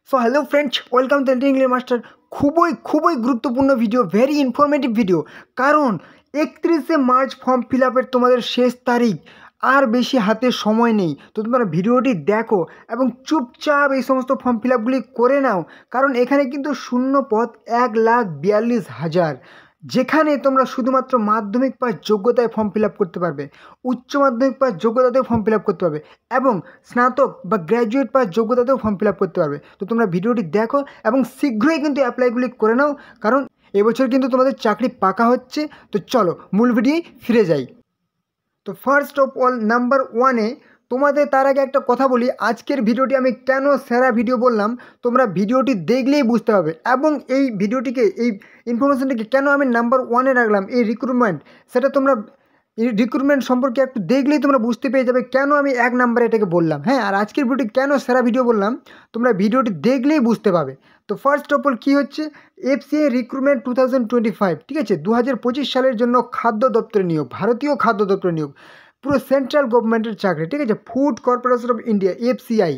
So hello friends, welcome to English master. খুবই গুরুত্বপূর্ণ video, very informative video. কারণ 31শে March form fill আপের তোমাদের শেষ তারিখ, আর বেশি হাতে সময় নেই। তো তোমরা ভিডিওটি দেখো এবং চুপচাপ এই সমস্ত ফর্ম ফিল আপগুলি করে নাও। কারণ এখানে কিন্তু শূন্য পদ 1,42,000, যেখানে তোমরা শুধুমাত্র মাধ্যমিক পাস যোগ্যতায় ফর্ম ফিল আপ করতে পারবে, উচ্চ মাধ্যমিক পাস যোগ্যতাতেও ফর্ম ফিল আপ করতে পারবে এবং স্নাতক বা গ্র্যাজুয়েট পাস যোগ্যতাতেও ফর্ম ফিল আপ করতে পারবে। তো তোমরা ভিডিওটি দেখো এবং শীঘ্রই কিন্তু অ্যাপ্লাইগুলি করে নাও, কারণ এবছর কিন্তু তোমাদের চাকরি পাকা হচ্ছে। তো চলো মূল ভিডিওয় ফিরে যাই। তো ফার্স্ট অফ অল, নাম্বার ওয়ানে তোমাদের তার আগে একটা কথা বলি, আজকের ভিডিওটি আমি কেন সেরা ভিডিও বললাম তোমরা ভিডিওটি দেখলেই বুঝতে পারবে। এবং এই ভিডিওটিকে, এই ইনফরমেশনটিকে কেন আমি নাম্বার ওয়ানে রাখলাম, এই রিক্রুটমেন্ট, সেটা তোমরা এই রিক্রুটমেন্ট সম্পর্কে একটু দেখলেই তোমরা বুঝতে পেরে যাবে কেন আমি এক নাম্বারে এটাকে বললাম। হ্যাঁ, আর আজকের ভিডিওটি কেন সেরা ভিডিও বললাম তোমরা ভিডিওটি দেখলেই বুঝতে পারবে। তো ফার্স্ট অফ অল কী হচ্ছে, এফসিআই রিক্রুটমেন্ট 2025, ঠিক আছে, 2025 সালের জন্য খাদ্য দপ্তরে নিয়োগ, ভারতীয় খাদ্য দপ্তরে নিয়োগ, পুরো সেন্ট্রাল গভর্নমেন্টের চাকরি, ঠিক আছে, food corporation of India FCI,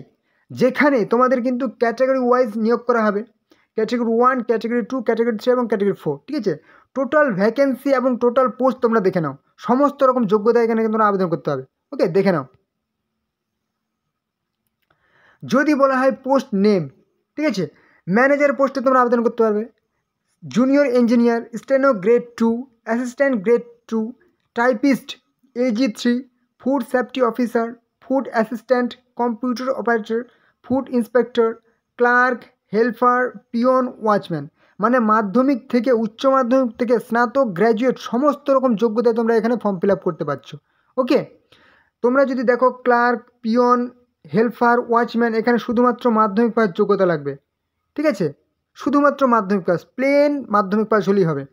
যেখানে তোমাদের কিন্তু ক্যাটাগরি ওয়াইজ নিয়োগ করা হবে। ক্যাটাগরি 1, ক্যাটাগরি 2, ক্যাটাগরি 3 এবং ক্যাটাগরি 4, ঠিক আছে। টোটাল ভ্যাকেন্সি এবং টোটাল পোস্ট তোমরা দেখে নাও, সমস্ত রকম যোগ্যতা এখানে কিন্তু আবেদন করতে হবে। ওকে, দেখে নাও। যদি বলা হয় পোস্ট নেম, ঠিক আছে, ম্যানেজার পোস্টে তোমরা আবেদন করতে পারবে, junior engineer, steno grade 2, assistant grade 2, typist AG 3, food safety officer, food assistant, computer operator, food inspector, clerk, helper, peon, watchman. মানে মাধ্যমিক থেকে, উচ্চ মাধ্যমিক থেকে স্নাতক, গ্র্যাজুয়েট, সমস্ত রকম যোগ্যতায় তোমরা এখানে ফর্ম ফিল আপ করতে পারছো। ওকে, তোমরা যদি দেখো ক্লার্ক, পিয়ন, হেল্পার, ওয়াচম্যান, এখানে শুধুমাত্র মাধ্যমিক পাস যোগ্যতা লাগবে, ঠিক আছে, শুধুমাত্র মাধ্যমিক পাস, প্লেন মাধ্যমিক পাস হলেই হবে।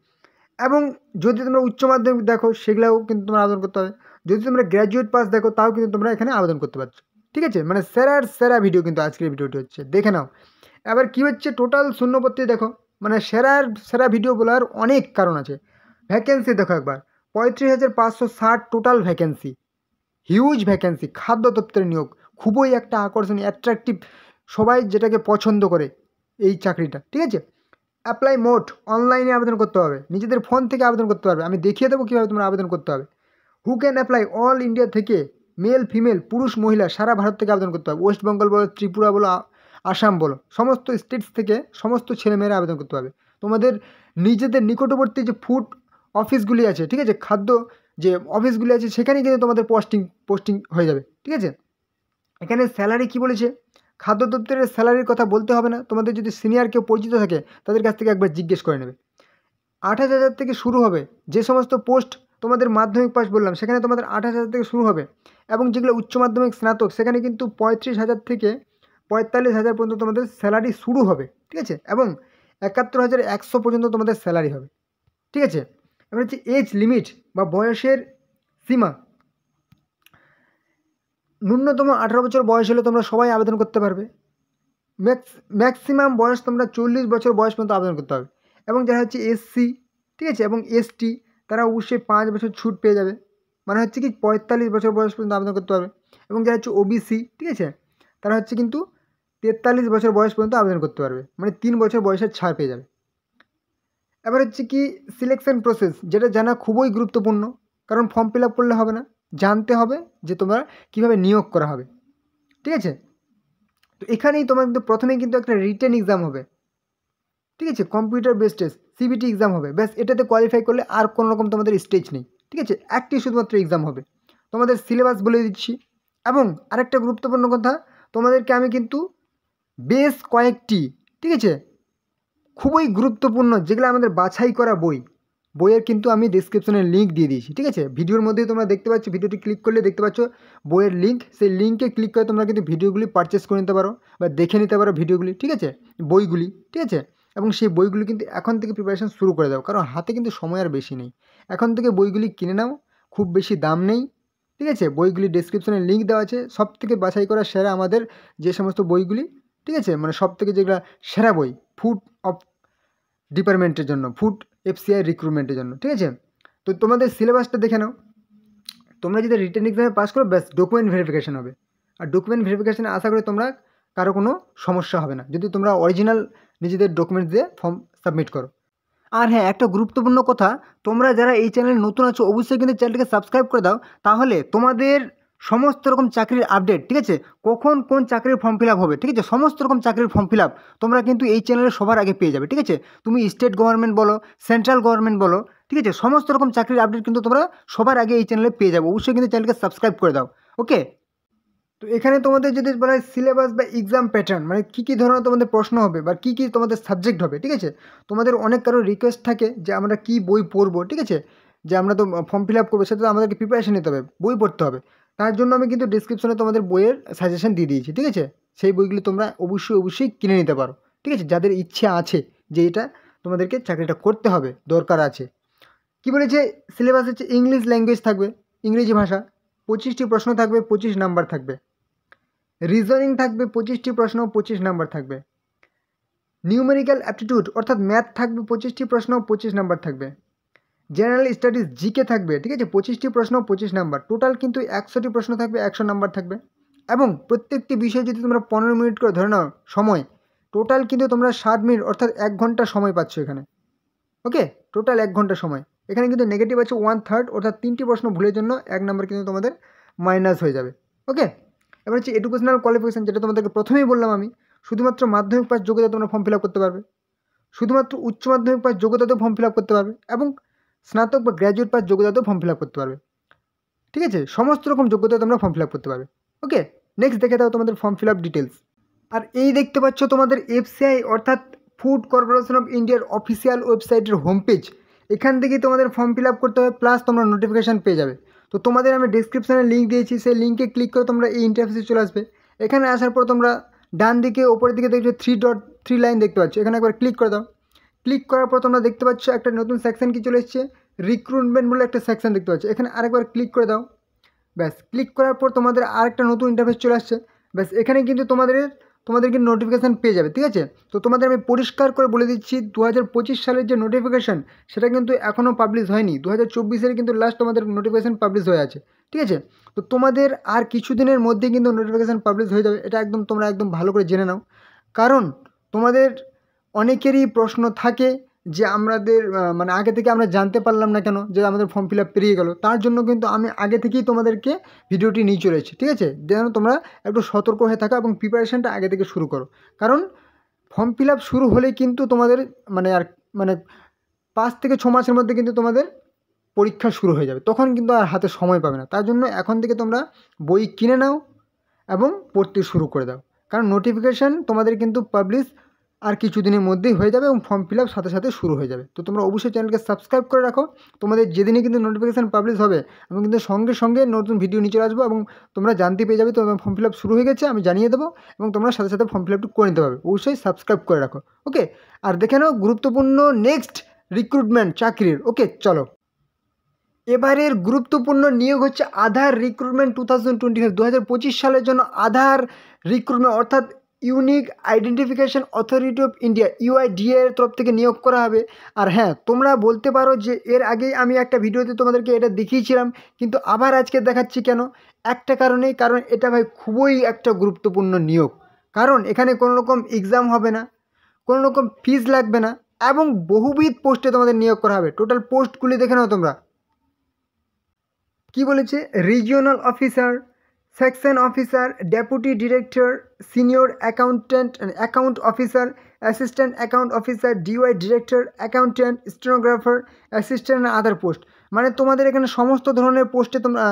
এবং যদি তোমরা উচ্চ মাধ্যমিক দেখো সেগুলোও কিন্তু তোমরা আবেদন করতে হবে। যদি তোমরা গ্র্যাজুয়েট পাস দেখো তাও কিন্তু তোমরা এখানে আবেদন করতে পারছো, ঠিক আছে। মানে সেরা ভিডিও কিন্তু আজকের ভিডিওটি হচ্ছে, দেখে নাও। এবার কি হচ্ছে, টোটাল শূন্যপত্রে দেখো, মানে সেরা ভিডিও বলার অনেক কারণ আছে। ভ্যাকেন্সি দেখো একবার, 35,560 টোটাল ভ্যাকেন্সি, হিউজ ভ্যাকেন্সি, খাদ্য দপ্তরে নিয়োগ, খুবই একটা আকর্ষণীয়, অ্যাট্রাকটিভ, সবাই যেটাকে পছন্দ করে এই চাকরিটা, ঠিক আছে। অ্যাপ্লাই মোড, অনলাইনে আবেদন করতে হবে, নিজেদের ফোন থেকে আবেদন করতে পারবে, আমি দেখিয়ে দেবো কীভাবে তোমরা আবেদন করতে হবে। Who can apply, all India থেকে, মেল ফিমেল, পুরুষ মহিলা, সারা ভারত থেকে আবেদন করতে হবে। ওয়েস্ট বেঙ্গল বলো, ত্রিপুরা বলো, আসাম বলো, সমস্ত স্টেটস থেকে সমস্ত ছেলেমেয়েরা আবেদন করতে হবে। তোমাদের নিজেদের নিকটবর্তী যে ফুড অফিসগুলি আছে, ঠিক আছে, খাদ্য যে অফিসগুলি আছে সেখানে কিন্তু তোমাদের পোস্টিং হয়ে যাবে, ঠিক আছে। এখানে স্যালারি কি বলেছে, খাদ্য দপ্তরের স্যালারির কথা বলতে হবে না, তোমাদের যদি সিনিয়র কেউ পরিচিত থাকে তাদের কাছ থেকে একবার জিজ্ঞেস করে নেবে। 28,000 থেকে শুরু হবে, যে সমস্ত পোস্ট তোমাদের মাধ্যমিক পাস বললাম সেখানে তোমাদের 28,000 থেকে শুরু হবে। এবং যেগুলো উচ্চ মাধ্যমিক স্নাতক সেখানে কিন্তু 35,000 থেকে 45,000 পর্যন্ত তোমাদের স্যালারি শুরু হবে, ঠিক আছে। এবং 71,100 পর্যন্ত তোমাদের স্যালারি হবে, ঠিক আছে। এবার হচ্ছে এজ লিমিট বা বয়সের সীমা, ন্যূনতম 18 বছর বয়স হলে তোমরা সবাই আবেদন করতে পারবে। ম্যাক্সিমাম বয়স তোমরা 40 বছর বয়স পর্যন্ত আবেদন করতে হবে। এবং যারা হচ্ছে SC, ঠিক আছে, এবং ST, তারা অবশ্যই 5 বছর ছুট পেয়ে যাবে, মানে হচ্ছে কি 45 বছর বয়স পর্যন্ত আবেদন করতে পারবে। এবং যারা হচ্ছে OBC, ঠিক আছে, তারা হচ্ছে কিন্তু 43 বছর বয়স পর্যন্ত আবেদন করতে পারবে, মানে 3 বছর বয়সের ছাড় পেয়ে যাবে। এবার হচ্ছে কি সিলেকশন প্রসেস, যেটা জানা খুবই গুরুত্বপূর্ণ, কারণ ফর্ম ফিল আপ করলে হবে না, জানতে হবে যে তোমরা কীভাবে নিয়োগ করা হবে, ঠিক আছে। তো এখানেই তোমার কিন্তু প্রথমেই কিন্তু একটা রিটেন এক্সাম হবে, ঠিক আছে, computer based test, CBT exam হবে, ব্যাস এটাতে কোয়ালিফাই করলে আর কোনো রকম তোমাদের স্টেজ নেই, ঠিক আছে, একটি শুধুমাত্র এক্সাম হবে। তোমাদের সিলেবাস বলে দিচ্ছি। এবং আরেকটা গুরুত্বপূর্ণ কথা, তোমাদেরকে আমি কিন্তু বেশ কয়েকটি, ঠিক আছে, খুবই গুরুত্বপূর্ণ যেগুলো আমাদের বাছাই করা বইয়ের কিন্তু আমি ডিসক্রিপশনে লিঙ্ক দিয়ে দিয়েছি, ঠিক আছে। ভিডিওর মধ্যেই তোমরা দেখতে পাচ্ছ, ভিডিওটি ক্লিক করলে দেখতে পাচ্ছ বইয়ের লিঙ্ক, সেই লিঙ্কে ক্লিক করে তোমরা কিন্তু ভিডিওগুলি পারচেস করে নিতে পারো বা দেখে নিতে পারো ভিডিওগুলি, ঠিক আছে, বইগুলি, ঠিক আছে। এবং সেই বইগুলি কিন্তু এখন থেকে প্রিপারেশন শুরু করে দাও, কারণ হাতে কিন্তু সময় আর বেশি নেই। এখন থেকে বইগুলি কিনে নাও, খুব বেশি দাম নেই, ঠিক আছে। বইগুলি ডেসক্রিপশনে লিঙ্ক দেওয়া আছে, সব থেকে বাছাই করা সেরা আমাদের যে সমস্ত বইগুলি, ঠিক আছে, মানে সব থেকে যেগুলো সেরা বই ফুড অফ ডিপার্টমেন্টের জন্য, ফুড FCI রিক্রুটমেন্টের জন্য, ঠিক আছে। তো তোমাদের সিলেবাসটা দেখে নাও। তোমরা যদি রিটেন এক্সামে পাস করো ব্যাস ডকুমেন্ট ভেরিফিকেশান হবে, আর ডকুমেন্ট ভেরিফিকেশানে আশা করি তোমরা কারো কোনো সমস্যা হবে না যদি তোমরা অরিজিনাল নিজেদের ডকুমেন্টস দিয়ে ফর্ম সাবমিট করো। আর হ্যাঁ, একটা গুরুত্বপূর্ণ কথা, তোমরা যারা এই চ্যানেলে নতুন আছো অবশ্যই কিন্তু চ্যানেলটাকে সাবস্ক্রাইব করে দাও, তাহলে তোমাদের সমস্ত রকম চাকরির আপডেট, ঠিক আছে, কখন কোন চাকরির ফর্ম ফিল আপ হবে, ঠিক আছে, সমস্ত রকম চাকরির ফর্ম ফিল আপ তোমরা কিন্তু এই চ্যানেলে সবার আগে পেয়ে যাবে। ঠিক আছে, তুমি স্টেট গভর্নমেন্ট বলো, সেন্ট্রাল গভর্নমেন্ট বলো, ঠিক আছে, সমস্ত রকম চাকরির আপডেট কিন্তু তোমরা সবার আগে এই চ্যানেলে পেয়ে যাবে। অবশ্যই কিন্তু চ্যানেলকে সাবস্ক্রাইব করে দাও। ওকে, তো এখানে তোমাদের যদি বলা হয় সিলেবাস বা এক্সাম প্যাটার্ন, মানে কী কী ধরনের তোমাদের প্রশ্ন হবে বা কী কী তোমাদের সাবজেক্ট হবে, ঠিক আছে, তোমাদের অনেক কারো রিকোয়েস্ট থাকে যে আমরা কী বই পড়বো, ঠিক আছে, যে আমরা তো ফর্ম ফিল আপ করবো, সেটা তো আমাদেরকে প্রিপারেশন নিতে হবে, বই পড়তে হবে। তার জন্য আমি কিন্তু ডিসক্রিপশনে তোমাদের বইয়ের সাজেশন দিয়ে দিয়েছি, ঠিক আছে, সেই বইগুলি তোমরা অবশ্যই কিনে নিতে পারো। ঠিক আছে, যাদের ইচ্ছা আছে যে এটা তোমাদেরকে চাকরিটা করতে হবে, দরকার আছে। কি বলেছে, সিলেবাস হচ্ছে ইংলিশ ল্যাঙ্গুয়েজ থাকবে, ইংরেজি ভাষা, 25টি প্রশ্ন থাকবে, 25 নাম্বার থাকবে। রিজনিং থাকবে 25টি প্রশ্ন, 25 নাম্বার থাকবে। নিউমেরিক্যাল অ্যাপটিটিউড অর্থাৎ ম্যাথ থাকবে 25টি প্রশ্ন, 25 নাম্বার থাকবে। জেনারেল স্টাডিজ জিকে থাকবে, ঠিক আছে, 25টি প্রশ্ন, 25 নাম্বার। টোটাল কিন্তু 100টি প্রশ্ন থাকবে, 100 নাম্বার থাকবে। এবং প্রত্যেকটি বিষয় যদি তোমরা 15 মিনিট করে ধরে নাও সময়, টোটাল কিন্তু তোমরা 60 মিনিট অর্থাৎ 1 ঘন্টা সময় পাচ্ছ এখানে। ওকে, টোটাল 1 ঘন্টা সময়। এখানে কিন্তু নেগেটিভ আছে 1/3, অর্থাৎ 3টি প্রশ্ন ভুলের জন্য 1 নাম্বার কিন্তু তোমাদের মাইনাস হয়ে যাবে। ওকে, এবার হচ্ছে এডুকেশনাল কোয়ালিফিকেশান, যেটা তোমাদেরকে প্রথমেই বললাম আমি, শুধুমাত্র মাধ্যমিক পাস যোগ্যতা তোমরা ফর্ম ফিল আপ করতে পারবে, শুধুমাত্র উচ্চ মাধ্যমিক পাস যোগ্যতাতেও ফর্ম ফিল আপ করতে পারবে, এবং স্নাতক বা গ্র্যাজুয়েট পাস যোগ্যতাতেও ফর্ম ফিল আপ করতে পারবে। ঠিক আছে, সমস্ত রকম যোগ্যতা তোমরা ফর্ম ফিল আপ করতে পারবে। ওকে, নেক্সট দেখে দাও তোমাদের ফর্ম ফিল আপ ডিটেলস। আর এই দেখতে পাচ্ছ তোমাদের এফসিআই অর্থাৎ ফুড কর্পোরেশন অফ ইন্ডিয়ার অফিসিয়াল ওয়েবসাইটের হোম পেজ। এখান থেকেই তোমাদের ফর্ম ফিল আপ করতে হবে, প্লাস তোমরা নোটিফিকেশান পেয়ে যাবে। তো তোমাদের আমি ডিসক্রিপশানে লিঙ্ক দিয়েছি, সেই লিঙ্কে ক্লিক করে তোমরা এই ইন্টারফেসে চলে আসবে। এখানে আসার পর তোমরা ডান দিকে ওপরের দিকে দেখছো 3 লাইন দেখতে পাচ্ছ, এখানে একবার ক্লিক করে দাও। ক্লিক করার পর তোমরা দেখতে পাচ্ছ একটা নতুন সেকশন কি চলে এসছে, রিক্রুটমেন্ট বলে একটা সেকশন দেখতে পাচ্ছ, এখানে আরেকবার ক্লিক করে দাও। ব্যাস, ক্লিক করার পর তোমাদের আরেকটা নতুন ইন্টারফেস চলে আসছে। ব্যাস, এখানে কিন্তু তোমাদের কিন্তু নোটিফিকেশান পেয়ে যাবে। ঠিক আছে, তো তোমাদের আমি পরিষ্কার করে বলে দিচ্ছি, 2025 সালের যে নোটিফিকেশান সেটা কিন্তু এখনও পাবলিশ হয়নি, 2024-এর কিন্তু লাস্ট তোমাদের নোটিফিকেশান পাবলিশ হয়ে আছে। ঠিক আছে, তো তোমাদের আর কিছুদিনের মধ্যে কিন্তু নোটিফিকেশান পাবলিশ হয়ে যাবে, এটা একদম তোমরা একদম ভালো করে জেনে নাও। কারণ তোমাদের অনেকেরই প্রশ্ন থাকে যে আমাদের মানে আগে থেকে আমরা জানতে পারলাম না কেন যে আমাদের ফর্ম ফিল আপ পেরিয়ে গেল, তার জন্য কিন্তু আমি আগে থেকেই তোমাদেরকে ভিডিওটি নিয়ে চলে এসেছি। ঠিক আছে, যেন তোমরা একটু সতর্ক হয়ে থাকো এবং প্রিপারেশানটা আগে থেকে শুরু করো। কারণ ফর্ম ফিল আপ শুরু হলেই কিন্তু তোমাদের মানে 5 থেকে 6 মাসের মধ্যে কিন্তু তোমাদের পরীক্ষা শুরু হয়ে যাবে, তখন কিন্তু আর হাতে সময় পাবে না। তার জন্য এখন থেকে তোমরা বই কিনে নাও এবং পড়তে শুরু করে দাও, কারণ নোটিফিকেশান তোমাদের কিন্তু পাবলিশ আর কিছুদিনের মধ্যেই হয়ে যাবে এবং ফর্ম ফিল আপ সাথে সাথে শুরু হয়ে যাবে। তো তোমরা অবশ্যই চ্যানেলকে সাবস্ক্রাইব করে রাখো, তোমাদের যেদিনই কিন্তু নোটিফিকেশান পাবলিশ হবে আমি কিন্তু সঙ্গে সঙ্গে নতুন ভিডিও নিয়ে চলে আসবো এবং তোমরা জানতে পেয়ে যাবে তোমাদের ফর্ম ফিল আপ শুরু হয়ে গেছে, আমি জানিয়ে দেবো এবং তোমরা সাথে সাথে ফর্ম ফিল আপটি করে নিতে পারবে। অবশ্যই সাবস্ক্রাইব করে রাখো। ওকে, আর দেখে নাও গুরুত্বপূর্ণ নেক্সট রিক্রুটমেন্ট চাকরির। ওকে, চলো, এবারের গুরুত্বপূর্ণ নিয়োগ হচ্ছে আধার রিক্রুটমেন্ট 2025, 2025 সালের জন্য আধার রিক্রুটমেন্ট অর্থাৎ unique identification authority of India UIDAI এর তরফ থেকে নিয়োগ করা হবে। আর হ্যাঁ, তোমরা বলতে পারো যে এর আগেই আমি একটা ভিডিওতে তোমাদেরকে এটা দেখিয়েছিলাম, কিন্তু আবার আজকে দেখাচ্ছি কেন, একটা কারণেই, কারণ এটা ভাই খুবই একটা গুরুত্বপূর্ণ নিয়োগ। কারণ এখানে কোনো রকম এক্সাম হবে না, কোনো রকম ফিজ লাগবে না এবং বহুবিধ পোস্টে তোমাদের নিয়োগ করা হবে। টোটাল পোস্টগুলি দেখে নাও তোমরা। কি বলেছে, regional officer, section officer, deputy director, senior accountant account officer, assistant account officer, DY director, accountant, stenographer, assistant আদার পোস্ট। মানে তোমাদের এখানে সমস্ত ধরনের পোস্টে তোমরা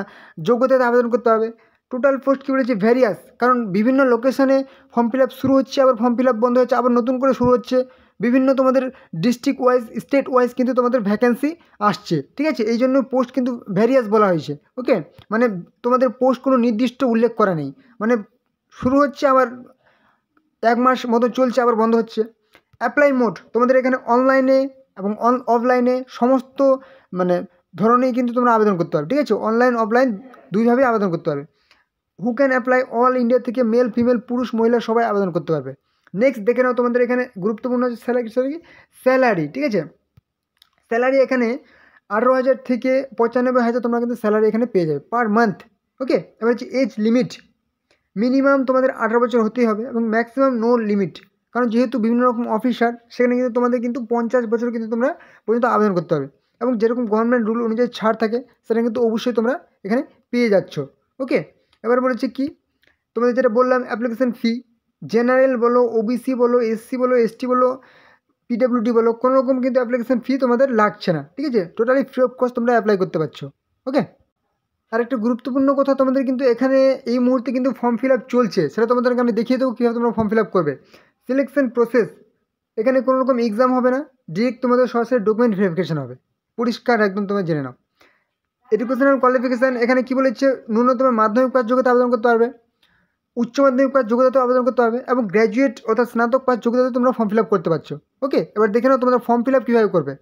যোগ্যতাতে আবেদন করতে হবে। টোটাল পোস্ট কী বলেছে, ভ্যারিয়াস, কারণ বিভিন্ন লোকেশনে ফর্ম ফিল আপ শুরু হচ্ছে, আবার ফর্ম ফিল আপ বন্ধ হচ্ছে, আবার নতুন করে শুরু হচ্ছে, বিভিন্ন তোমাদের ডিস্ট্রিক্ট ওয়াইজ, স্টেট ওয়াইজ কিন্তু তোমাদের ভ্যাকেন্সি আসছে। ঠিক আছে, এই জন্য পোস্ট কিন্তু ভ্যারিয়াস বলা হয়েছে। ওকে, মানে তোমাদের পোস্ট কোনো নির্দিষ্ট উল্লেখ করা নেই, মানে শুরু হচ্ছে আবার 1 মাস মতো চলছে আবার বন্ধ হচ্ছে। অ্যাপ্লাই মোড তোমাদের এখানে অনলাইনে এবং অফলাইনে সমস্ত মানে ধরনেই কিন্তু তোমরা আবেদন করতে পারবে। ঠিক আছে, অনলাইন অফলাইন দুইভাবেই আবেদন করতে পারবে। Who can apply, all India থেকে মেল ফিমেল পুরুষ মহিলা সবাই আবেদন করতে পারবে। নেক্সট দেখে নাও তোমাদের এখানে গুরুত্বপূর্ণ হচ্ছে স্যালারি। ঠিক আছে, স্যালারি এখানে 18,000 থেকে 95,000 তোমরা কিন্তু স্যালারি এখানে পেয়ে যাবে পার মান্থ। ওকে, এবার হচ্ছে এজ লিমিট, মিনিমাম তোমাদের 18 বছর হতেই হবে এবং ম্যাক্সিমাম নো লিমিট, কারণ যেহেতু বিভিন্ন রকম অফিসার সেখানে কিন্তু তোমাদের কিন্তু 50 বছর কিন্তু তোমরা পর্যন্ত আবেদন করতে হবে এবং যেরকম গভর্নমেন্ট রুল অনুযায়ী ছাড় থাকে সেটা কিন্তু অবশ্যই তোমরা এখানে পেয়ে যাচ্ছ। ওকে, এবার বলেছে কি তোমাদের যেটা বললাম অ্যাপ্লিকেশন ফি, জেনারেল বলো, ওবিসি বলো, এসসি বলো, এসটি বলো, পিডব্লিউডি বলো, কোনো রকম কিন্তু অ্যাপ্লিকেশন ফি তোমাদের লাগছে না, ঠিক আছে, টোটালি ফ্রি অফ কস্ট তোমরা অ্যাপ্লাই করতে পারছো। ওকে, আর একটা গুরুত্বপূর্ণ কথা তোমাদের কিন্তু এখানে এই মুহূর্তে কিন্তু ফর্ম ফিল আপ চলছে, সেটা তোমাদেরকে আমি দেখিয়ে দেবো কীভাবে তোমরা ফর্ম ফিল আপ করবে। সিলেকশন প্রসেস, এখানে কোনো রকম এক্সাম হবে না, ডিরেক্ট তোমাদের সরাসরি ডকুমেন্ট ভেরিফিকেশন হবে, পরিষ্কার একদম তোমরা জেনে নাও। এডুকেশনাল কোয়ালিফিকেশান, এখানে কী বলেছে, ন্যূনতম মাধ্যমিক পাস যোগ্যতা আবেদন করতে পারবে, উচ্চ মাধ্যমিক পাস যোগ্যতাতেও আবেদন করতে হবে এবং গ্র্যাজুয়েট অর্থাৎ স্নাতক পাস যোগ্যতাতে তোমরা ফর্ম ফিল আপ করতে পারছো। ওকে, এবার দেখে নাও তোমাদের ফর্ম ফিল আপ কীভাবে করবে।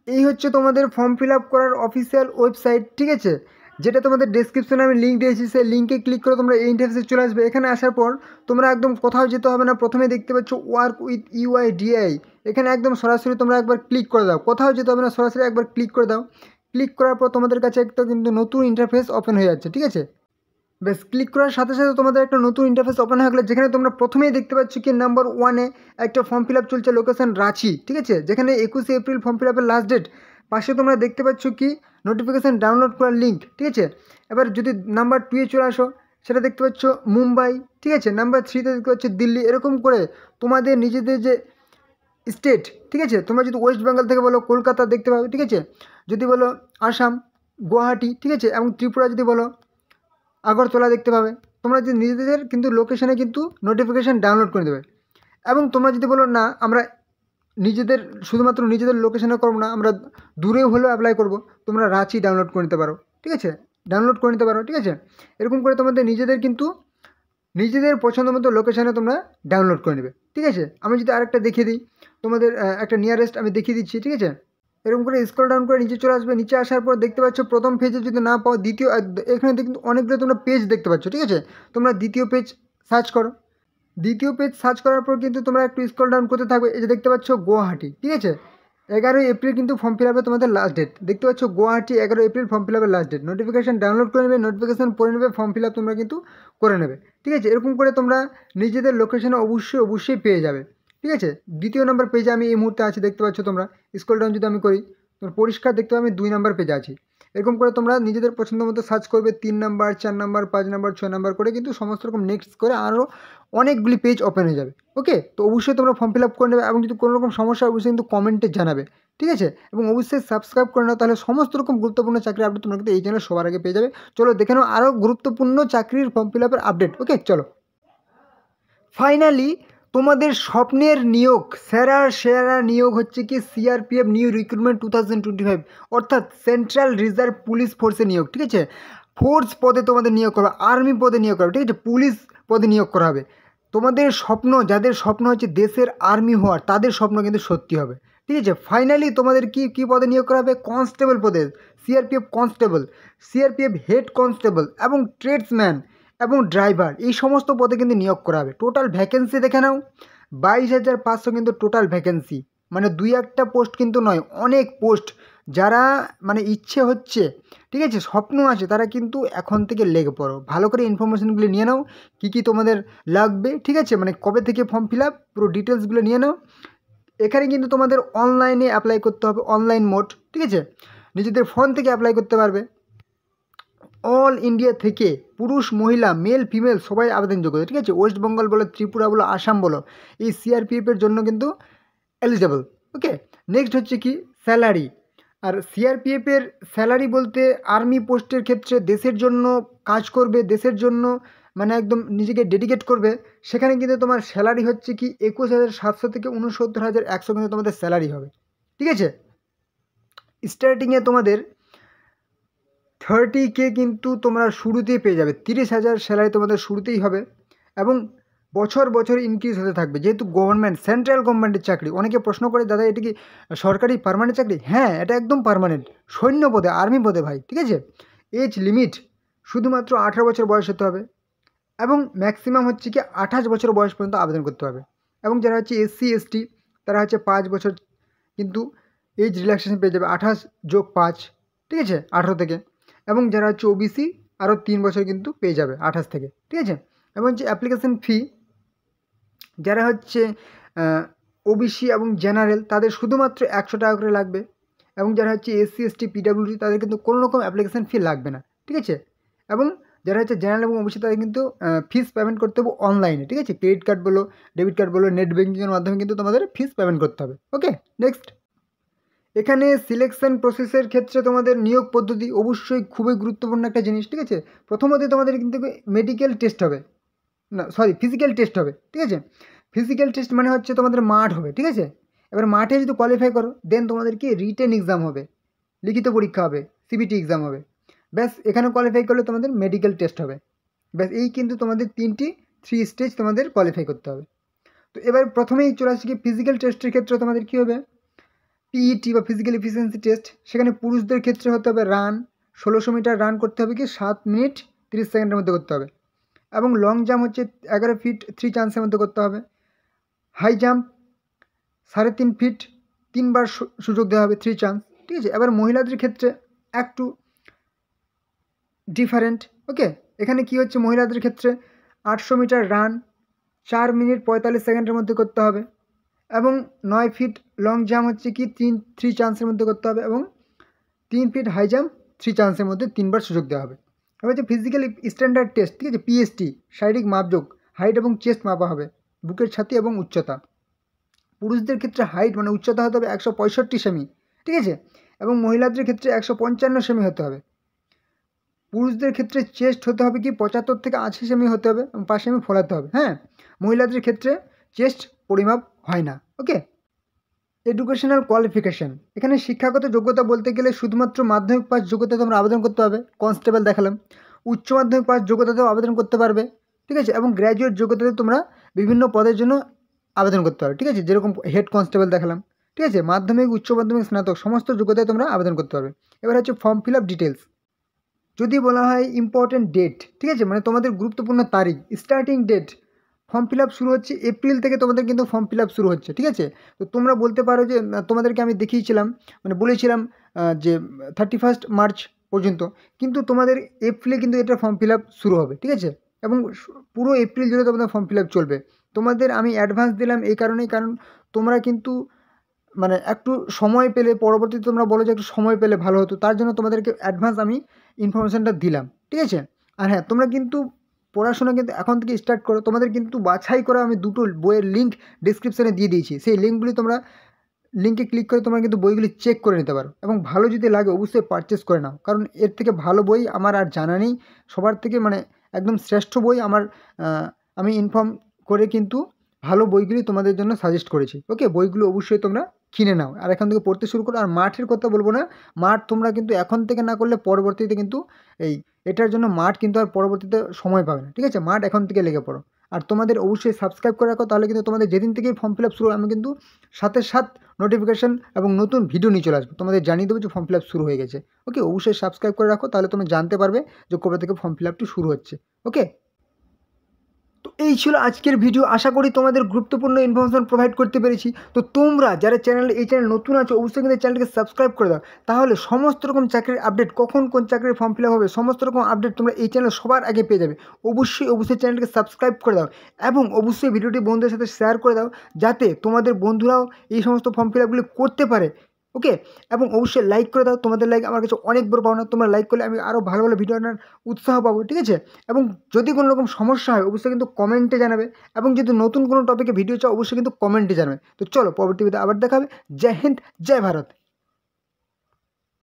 এই হচ্ছে তোমাদের ফর্ম ফিল আপ করার অফিসিয়াল ওয়েবসাইট, ঠিক আছে, যেটা তোমাদের ডেসক্রিপশনে আমি লিঙ্ক দিয়েছি, সেই লিঙ্কে ক্লিক করে তোমরা এই ইন্টারফেসে চলে আসবে। এখানে আসার পর তোমরা একদম কোথাও যেতে হবে না, প্রথমে দেখতে পাচ্ছ ওয়ার্ক উইথ ইউআইডিআই, এখানে একদম সরাসরি তোমরা একবার ক্লিক করে দাও, কোথাও যেতে হবে না, সরাসরি একবার ক্লিক করে দাও। ক্লিক করার পর তোমাদের কাছে একটা কিন্তু নতুন ইন্টারফেস ওপেন হয়ে যাচ্ছে, ঠিক আছে। বেশ, ক্লিক করার সাথে সাথে তোমাদের একটা নতুন ইন্টারফেস ওপেন হয়ে গেলে, যেখানে তোমরা প্রথমেই দেখতে পাচ্ছ কি নাম্বার 1-এ একটা ফর্ম ফিল আপ চলছে, লোকেশন রাঁচি, ঠিক আছে, যেখানে 21 এপ্রিল ফর্ম ফিল আপের লাস্ট ডেট। পাশে তোমরা দেখতে পাচ্ছ কি নোটিফিকেশান ডাউনলোড করার লিঙ্ক, ঠিক আছে। এবার যদি নাম্বার 2-এ চলে আসো, সেটা দেখতে পাচ্ছ মুম্বাই, ঠিক আছে, নাম্বার 3-তে দেখতে পাচ্ছ দিল্লি, এরকম করে তোমাদের নিজেদের যে স্টেট, ঠিক আছে, তোমরা যদি ওয়েস্ট বেঙ্গল থেকে বলো কলকাতা দেখতে পাবে, ঠিক আছে, যদি বলো আসাম, গুয়াহাটি, ঠিক আছে, এবং ত্রিপুরা যদি বলো আগরতলা দেখতে পাবে। তোমরা যদি নিজেদের কিন্তু লোকেশানে কিন্তু নোটিফিকেশান ডাউনলোড করে দেবে এবং তোমরা যদি বলো না আমরা নিজেদের শুধুমাত্র নিজেদের লোকেশানে করবো না, আমরা দূরেও হলেও অ্যাপ্লাই করবো, তোমরা রাঁচি ডাউনলোড করে নিতে পারো, ঠিক আছে, ডাউনলোড করে নিতে পারো, ঠিক আছে। এরকম করে তোমাদের নিজেদের কিন্তু নিজেদের পছন্দ মতো লোকেশানে তোমরা ডাউনলোড করে নেবে, ঠিক আছে। আমি যদি আরেকটা দেখিয়ে দিই তোমাদের, একটা নিয়ারেস্ট আমি দেখিয়ে দিচ্ছি, ঠিক আছে। এরকম করে স্ক্রল ডাউন করে নিচে চলে আসবে, নিচে আসার পর দেখতে পাচ্ছ প্রথম পেজে যদি না পাও দ্বিতীয়, এখানে কিন্তু অনেকগুলো তোমরা পেজ দেখতে পাচ্ছ, ঠিক আছে, তোমরা দ্বিতীয় পেজ সার্চ করো। দ্বিতীয় পেজ সার্চ করার পর কিন্তু তোমরা একটু স্ক্রল ডাউন করতে থাকবে, এই যে দেখতে পাচ্ছ গুয়াহাটি, ঠিক আছে, 11 এপ্রিল কিন্তু ফর্ম ফিল আপে তোমাদের লাস্ট ডেট, দেখতে পাচ্ছ গুয়াহাটি 11 এপ্রিল ফর্ম ফিল আপের লাস্ট ডেট। নোটিফিকেশান ডাউনলোড করে নেবে, নোটিফিকেশান পড়ে নেবে, ফর্ম ফিল আপ তোমরা কিন্তু করে নেবে, ঠিক আছে। এরকম করে তোমরা নিজেদের লোকেশানে অবশ্যই পেয়ে যাবে, ঠিক আছে। দ্বিতীয় নম্বর পেজে আমি এই মুহূর্তে আছি, দেখতে পাচ্ছ তোমরা, স্ক্রল ডাউন যদি আমি করি তোমরা পরিষ্কার দেখতে পাবে আমি 2 নম্বর পেজে আছি। এরকম করে তোমরা নিজেদের পছন্দ মতো সার্চ করবে, 3 নাম্বার, 4 নাম্বার, 5 নাম্বার, 6 নাম্বার করে কিন্তু সমস্ত রকম নেক্সট করে আরও অনেকগুলি পেজ ওপেন হয়ে যাবে। ওকে, তো অবশ্যই তোমরা ফর্ম ফিল আপ করে নেবে এবং যদি কোনো রকম সমস্যা হয় অবশ্যই কিন্তু কমেন্টে জানাবে, ঠিক আছে, এবং অবশ্যই সাবস্ক্রাইব করে নাও, তাহলে সমস্ত রকম গুরুত্বপূর্ণ চাকরির আপডেট তোমরা কিন্তু এই চ্যানেলে সবার আগে পেয়ে যাবে। চলো দেখে নাও আরও গুরুত্বপূর্ণ চাকরির ফর্ম ফিল আপের আপডেট। ওকে, চলো ফাইনালি তোমাদের স্বপ্নের নিয়োগ, সেরা নিয়োগ হচ্ছে কি সিআরপিএফ নিউ রিক্রুটমেন্ট 2025, অর্থাৎ সেন্ট্রাল রিজার্ভ পুলিশ ফোর্সে নিয়োগ, ঠিক আছে। ফোর্স পদে তোমাদের নিয়োগ করা, আর্মি পদে নিয়োগ করা, ঠিক আছে, পুলিশ পদে নিয়োগ করা হবে। তোমাদের স্বপ্ন, যাদের স্বপ্ন হচ্ছে দেশের আর্মি হওয়ার, তাদের স্বপ্ন কিন্তু সত্যি হবে, ঠিক আছে। ফাইনালি তোমাদের কি পদে নিয়োগ করা হবে, কনস্টেবল পদে, CRPF constable, CRPF head constable এবং ট্রেডসম্যান এবং ড্রাইভার, এই সমস্ত পদে কিন্তু নিয়োগ করা হবে। টোটাল ভ্যাকেন্সি দেখে নাও 22,500 কিন্তু টোটাল ভ্যাকেন্সি, মানে 2-1টা পোস্ট কিন্তু নয়, অনেক পোস্ট। যারা মানে ইচ্ছে হচ্ছে, ঠিক আছে, স্বপ্ন আছে, তারা কিন্তু এখন থেকে লেগে পড়ো, ভালো করে ইনফরমেশানগুলো নিয়ে নাও, কী তোমাদের লাগবে, ঠিক আছে, মানে কবে থেকে ফর্ম ফিল আপ, পুরো ডিটেলসগুলো নিয়ে নাও। এখানে কিন্তু তোমাদের অনলাইনে অ্যাপ্লাই করতে হবে, অনলাইন মোড, ঠিক আছে, নিজেদের ফোন থেকে অ্যাপ্লাই করতে পারবে। অল ইন্ডিয়া থেকে পুরুষ মহিলা মেল ফিমেল সবাই আবেদনযোগ্য, ঠিক আছে, ওয়েস্ট বেঙ্গল বলো, ত্রিপুরা বলো, আসাম বলো, এই সিআরপিএফের জন্য কিন্তু এলিজেবল। ওকে, নেক্সট হচ্ছে কি স্যালারি, আর সিআরপিএফের স্যালারি বলতে আর্মি পোস্টের ক্ষেত্রে দেশের জন্য কাজ করবে, দেশের জন্য মানে একদম নিজেকে ডেডিকেট করবে, সেখানে কিন্তু তোমার স্যালারি হচ্ছে কি 21,700 থেকে 69,100 কিন্তু তোমাদের স্যালারি হবে, ঠিক আছে। স্টার্টিংয়ে তোমাদের 30K কিন্তু তোমরা শুরুতেই পেয়ে যাবে, 30,000 স্যালারি তোমাদের শুরুতেই হবে এবং বছর ইনক্রিজ হতে থাকবে, যেহেতু গভর্নমেন্ট সেন্ট্রাল গভর্নমেন্টের চাকরি। অনেকে প্রশ্ন করে দাদা এটা কি সরকারি পার্মানেন্ট চাকরি? হ্যাঁ, এটা একদম পার্মানেন্ট, সৈন্য পদে, আর্মি পদে ভাই, ঠিক আছে। এজ লিমিট শুধুমাত্র 18 বছর বয়স হতে হবে এবং ম্যাক্সিমাম হচ্ছে কি 28 বছর বয়স পর্যন্ত আবেদন করতে হবে এবং যারা হচ্ছে SC ST তারা হচ্ছে 5 বছর কিন্তু এজ রিল্যাক্সেশন পেয়ে যাবে, 28 + 5, ঠিক আছে, 18 থেকে, এবং যারা হচ্ছে OBC আরও 3 বছর কিন্তু পেয়ে যাবে 28 থেকে, ঠিক আছে। এবং যে অ্যাপ্লিকেশন ফি যারা হচ্ছে ওবিসি এবং জেনারেল তাদের শুধুমাত্র 100 টাকা করে লাগবে, এবং যারা হচ্ছে এসসি এসটি পিডাব্লিউডি তাদের কিন্তু কোনো রকম অ্যাপ্লিকেশন ফি লাগবে না, ঠিক আছে। এবং যারা হচ্ছে জেনারেল এবং ওবিসি তাদের কিন্তু ফিস পেমেন্ট করতে হবে অনলাইনে, ঠিক আছে। ক্রেডিট কার্ড বলো, ডেবিট কার্ড বলো, নেট ব্যাঙ্কিংয়ের মাধ্যমে কিন্তু তোমাদের ফিস পেমেন্ট করতে হবে। ওকে, নেক্সট। এখানে সিলেকশন প্রসেসের ক্ষেত্রে তোমাদের নিয়োগ পদ্ধতি অবশ্যই খুবই গুরুত্বপূর্ণ একটা জিনিস, ঠিক আছে। প্রথমত তোমাদের কিন্তু মেডিকেল টেস্ট হবে, না সরি ফিজিক্যাল টেস্ট হবে, ঠিক আছে। ফিজিক্যাল টেস্ট মানে হচ্ছে তোমাদের মাঠ হবে, ঠিক আছে। এবার মাঠে যদি কোয়ালিফাই করো দেন তোমাদের কি রিটেন এক্সাম হবে, লিখিত পরীক্ষা হবে, সিবিটি এক্সাম হবে। ব্যাস এখানে কোয়ালিফাই করলে তোমাদের মেডিকেল টেস্ট হবে। ব্যাস এই কিন্তু তোমাদের 3 স্টেজ তোমাদের কোয়ালিফাই করতে হবে। তো এবার প্রথমেই চলে আসছে কি ফিজিক্যাল টেস্টের ক্ষেত্রে তোমাদের কী হবে, পিইটি বা ফিজিক্যাল এফিসিয়েন্সি টেস্ট। সেখানে পুরুষদের ক্ষেত্রে হতে হবে রান 1600 মিটার রান করতে হবে কি 7 মিনিট 30 সেকেন্ডের মধ্যে করতে হবে, এবং লং জাম্প হচ্ছে 11 ফিট 3 চান্সের মধ্যে করতে হবে। হাই জাম্প 3.5 ফিট 3বার সুযোগ দেওয়া হবে, 3 চান্স, ঠিক আছে। এবার মহিলাদের ক্ষেত্রে একটু ডিফারেন্ট। ওকে, এখানে কি হচ্ছে মহিলাদের ক্ষেত্রে 800 মিটার রান 4 মিনিট 45 সেকেন্ডের মধ্যে করতে হবে, এবং 9 ফিট লং জাম্প হচ্ছে কি 3 চান্সের মধ্যে করতে হবে, এবং 3 ফিট হাই জাম্প 3 চান্সের মধ্যে 3বার সুযোগ দেওয়া হবে। এবার হচ্ছে ফিজিক্যাল স্ট্যান্ডার্ড টেস্ট, ঠিক আছে, পিএসটি, শারীরিক মাপযোগ, হাইট এবং চেস্ট মাপা হবে, বুকের ছাতি এবং উচ্চতা। পুরুষদের ক্ষেত্রে হাইট মানে উচ্চতা হতে হবে 165 সেমি, ঠিক আছে, এবং মহিলাদের ক্ষেত্রে 155 সেমি হতে হবে। পুরুষদের ক্ষেত্রে চেস্ট হতে হবে কি 75 থেকে 80 সেমি হতে হবে, এবং 5 সেমি ফোলাতে হবে। হ্যাঁ, মহিলাদের ক্ষেত্রে চেস্ট পরিমাপ হয় না। ওকে, এডুকেশনাল কোয়ালিফিকেশান, এখানে শিক্ষাগত যোগ্যতা বলতে গেলে শুধুমাত্র মাধ্যমিক পাস যোগ্যতা তোমরা আবেদন করতে পারবে, কনস্টেবল দেখালাম। উচ্চ মাধ্যমিক পাস যোগ্যতাতেও আবেদন করতে পারবে, ঠিক আছে, এবং গ্র্যাজুয়েট যোগ্যতাতে তোমরা বিভিন্ন পদের জন্য আবেদন করতে পারবে, ঠিক আছে, যেরকম হেড কনস্টেবল দেখালাম, ঠিক আছে। মাধ্যমিক, উচ্চ মাধ্যমিক, স্নাতক সমস্ত যোগ্যতায় তোমরা আবেদন করতে পারবে। এবার হচ্ছে ফর্ম ফিল আপ ডিটেলস। যদি বলা হয় ইম্পর্টেন্ট ডেট, ঠিক আছে, মানে তোমাদের গুরুত্বপূর্ণ তারিখ, starting date, form fill up শুরু হচ্ছে এপ্রিল থেকে তোমাদের কিন্তু ফর্ম ফিল আপ শুরু হচ্ছে, ঠিক আছে। তো তোমরা বলতে পারো যে তোমাদেরকে আমি দেখিয়েছিলাম মানে বলেছিলাম যে 31 মার্চ পর্যন্ত, কিন্তু তোমাদের এপ্রিলে কিন্তু এটা ফর্ম ফিল আপ শুরু হবে, ঠিক আছে, এবং পুরো এপ্রিল জুড়ে তোমাদের ফর্ম ফিল আপ চলবে। তোমাদের আমি অ্যাডভান্স দিলাম এই কারণেই, কারণ তোমরা কিন্তু মানে একটু সময় পেলে পরবর্তীতে তোমরা বলো যে একটু সময় পেলে ভালো হতো, তার জন্য তোমাদেরকে অ্যাডভান্স আমি ইনফরমেশানটা দিলাম, ঠিক আছে। আর হ্যাঁ, তোমরা কিন্তু পড়াশোনা কিন্তু এখন থেকে স্টার্ট করো। তোমাদের কিন্তু বাছাই করা আমি 2টো বইয়ের লিঙ্ক ডিসক্রিপশানে দিয়ে দিয়েছি, সেই লিঙ্কগুলি তোমরা লিঙ্কে ক্লিক করে তোমরা কিন্তু বইগুলি চেক করে নিতে পারো, এবং ভালো যদি লাগে অবশ্যই পারচেস করে নাও, কারণ এর থেকে ভালো বই আমার আর জানা নেই। সবার থেকে মানে একদম শ্রেষ্ঠ বই আমার আমি ইনফর্ম করে কিন্তু ভালো বইগুলি তোমাদের জন্য সাজেস্ট করেছি। ওকে, বইগুলো অবশ্যই তোমরা কিনে নাও আর এখান থেকে পড়তে শুরু করো। আর মাঠের কথা বলবো না, মাঠ তোমরা কিন্তু এখন থেকে না করলে পরবর্তীতে কিন্তু এটার জন্য মাঠ কিন্তু আর পরবর্তীতে সময় পাবে না, ঠিক আছে। মাঠ এখন থেকে লেগে পড়ো। আর তোমাদের অবশ্যই সাবস্ক্রাইব করে রাখো, তাহলে কিন্তু তোমাদের যেদিন থেকেই ফর্ম ফিল আপ শুরু আমি কিন্তু সাথে সাথ নোটিফিকেশান এবং নতুন ভিডিও নিয়ে চলে আসবো, তোমাদের জানিয়ে দেবো যে ফর্ম ফিল আপ শুরু হয়ে গেছে। ওকে, অবশ্যই সাবস্ক্রাইব করে রাখো, তাহলে তুমি জানতে পারবে যে কবে থেকে ফর্ম ফিল আপটি শুরু হচ্ছে। ওকে, তো এই ছিল আজকের ভিডিও। আশা করি তোমাদের গুরুত্বপূর্ণ ইনফরমেশন প্রোভাইড করতে পেরেছি। তো তোমরা যারা এই চ্যানেল নতুন আছো অবশ্যই কিন্তু চ্যানেলকে সাবস্ক্রাইব করে দাও, তাহলে সমস্ত রকম চাকরির আপডেট, কখন কোন চাকরির ফর্ম ফিল আপ হবে সমস্ত রকম আপডেট তোমরা এই চ্যানেল সবার আগে পেয়ে যাবে। অবশ্যই চ্যানেলকে সাবস্ক্রাইব করে দাও, এবং অবশ্যই ভিডিওটি বন্ধুদের সাথে শেয়ার করে দাও, যাতে তোমাদের বন্ধুরাও এই সমস্ত ফর্ম ফিল আপগুলি করতে পারে। ওকে, এবং অবশ্যই লাইক করে দাও, তোমাদের লাইক আমার কাছে অনেক বড় পাওনা। তোমরা লাইক করলে আমি আরও ভালো ভালো ভিডিও আনার উৎসাহ পাবো, ঠিক আছে। এবং যদি কোনো রকম সমস্যা হয় অবশ্যই কিন্তু কমেন্টে জানাবে, এবং যদি নতুন কোনো টপিকে ভিডিও চাও অবশ্যই কিন্তু কমেন্টে জানাবে। তো চলো পরবর্তী ভিডিও আবার দেখা হবে। জয় হিন্দ, জয় ভারত।